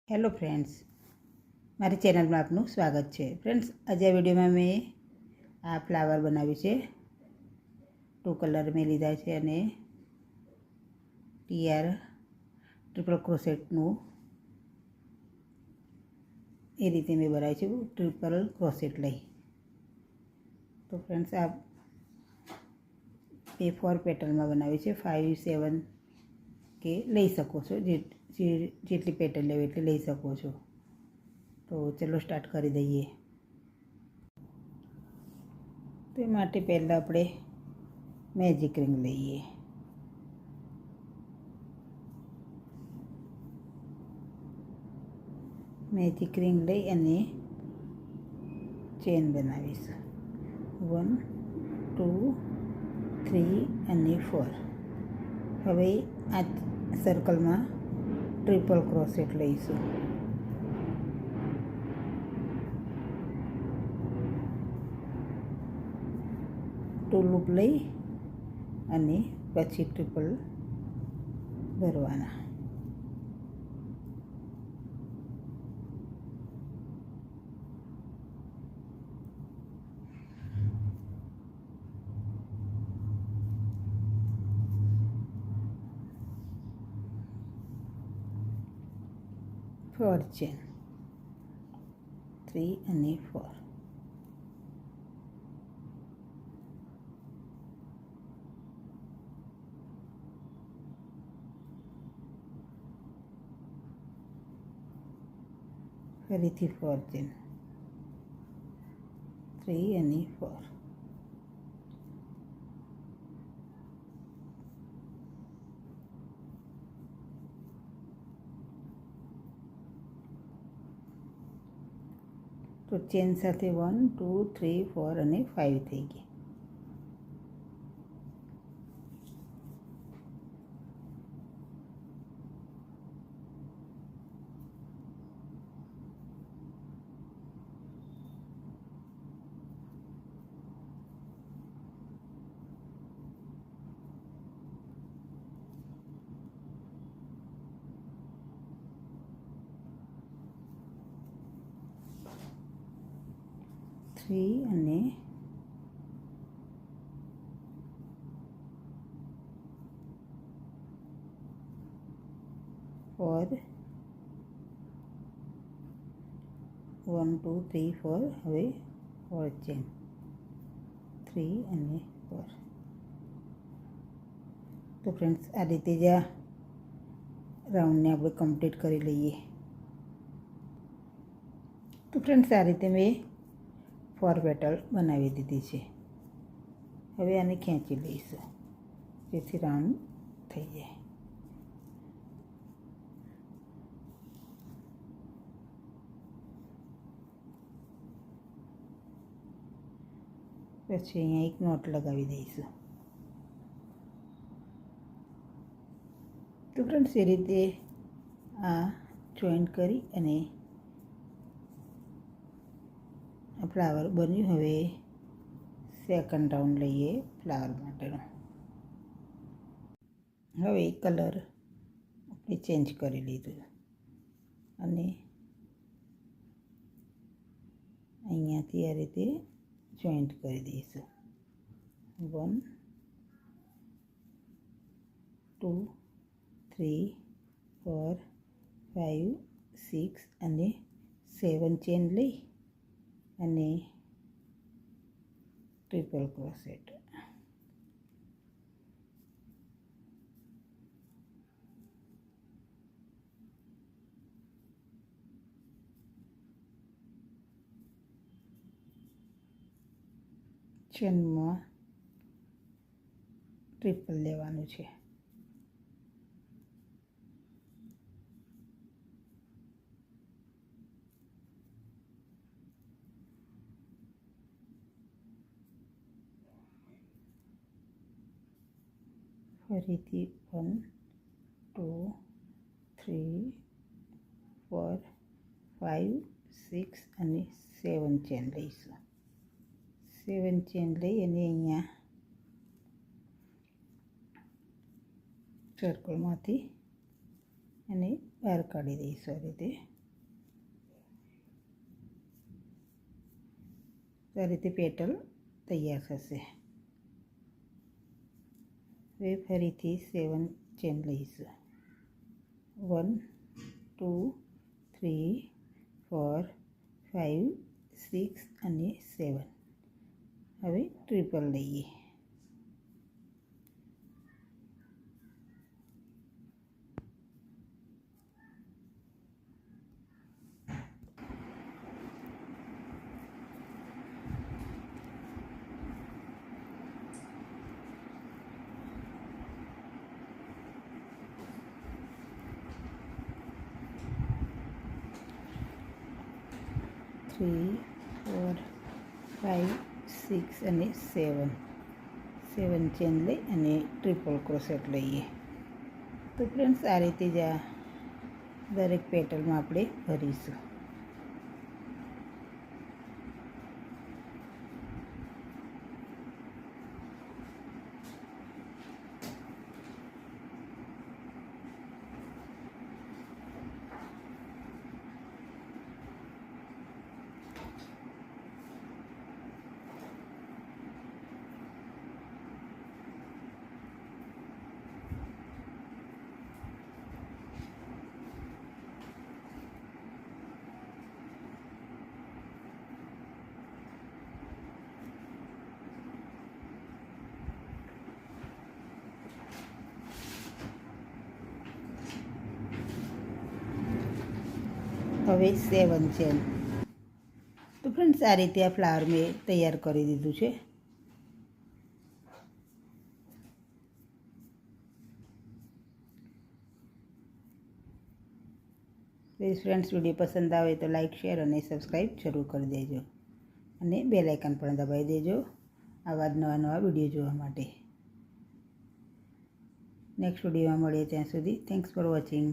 Hello friends, મારી ચેનલમાં આપનું સ્વાગત છે. ફ્રેન્ડ્સ, આજે આ વિડીયોમાં મેં આ ફ્લાવર બનાવ્યું છે. 2 કલર મેં લીધા છે અને ટીઆર ટ્રિપલ ક્રોસેટનું એ રીતે મેં બનાવ્યું છે. ટ્રિપલ ક્રોસેટ લઈ તો ફ્રેન્ડ્સ, આ મેં 4 પેટર્નમાં બનાવ્યું છે. 5, 7 કે લઈ શકો છો, જેટલી પેટર્ન લેવી એટલી લઈ શકો છો. તો ચલો સ્ટાર્ટ કરી દઈએ. તે માટે પહેલાં આપણે મેજિક રિંગ લઈએ. મેજિક રિંગ લઈ અને ચેન બનાવીશું. 1, 2, 3 અને 4. હવે આ સર્કલમાં ટ્રિપલ ક્રોસેટ લઈશું. ટુ લૂપ લઈ અને પછી ટ્રિપલ ભરવાના. ફોર ચેન, 3 અને 4. ફરીથી 4 ચેન, 3 અને 4. તો ચેન સાથે 1, 2, 3, 4 અને 5 થઈ ગઈ. અને 4, 1, 2, 3, 4. હવે 4 ચેન, 3 અને 4. તો ફ્રેન્ડ્સ, આ રીતે જ આ રાઉન્ડને આપણે કમ્પ્લીટ કરી લઈએ. તો ફ્રેન્ડ્સ, આ રીતે મેં 4 પેટર્ન બનાવી દીધી છે. હવે આને ખેંચી લઈશું જેથી રાઉન્ડ થઈ જાય. પછી અહીંયા એક નોટ લગાવી દઈશું. તો ફ્રેન્ડ્સ, એ રીતે આ જોઈન્ટ કરી અને ફ્લાવર બન્યું. હવે સેકન્ડ રાઉન્ડ લઈએ ફ્લાવર માટેનો. હવે કલર આપણે ચેન્જ કરી લીધું અને અહીંયાથી આ રીતે જોઈન્ટ કરી દઈશું. 1, 2, 3, 4, 5, 6 અને 7 ચેન લઈ અને ટ્રિપલ ક્રોસેટ. ચેનમાં ટ્રિપલ લેવાનું છે. ફરીથી 1, 2, 3, 4, 5, 6 અને 7 ચેન લઈશું. 7 ચેન લઈ અને અહીંયા સર્કલમાંથી અને બહાર કાઢી દઈશું આ રીતે. આ રીતે પેટલ તૈયાર થશે. હવે ફરીથી 7 ચેન લઈશું. 1 2 3 4 5 6 અને 7. હવે ટ્રિપલ લઈએ. થ્રી 4 5 6 અને 7 ચેન લઈ અને ટ્રિપલ ક્રોશેટ લઈએ. તો ફ્રેન્ડ્સ આ રીતે જ આ દરેક પેટલમાં આપણે ભરીશું. હવે 7 ચેન. તો ફ્રેન્ડ્સ આ રીતે આ ફ્લાવર મેં તૈયાર કરી દીધું છે. પ્લીઝ ફ્રેન્ડ્સ વિડીયો પસંદ આવે તો લાઈક શેર અને સબસ્ક્રાઈબ જરૂર કરી દેજો અને બેલ આઇકન પણ દબાવી દેજો આવા જ નવા વિડીયો જોવા માટે. નેક્સ્ટ વિડીયોમાં મળીએ ત્યાં સુધી થેન્ક્સ ફોર વોચિંગ.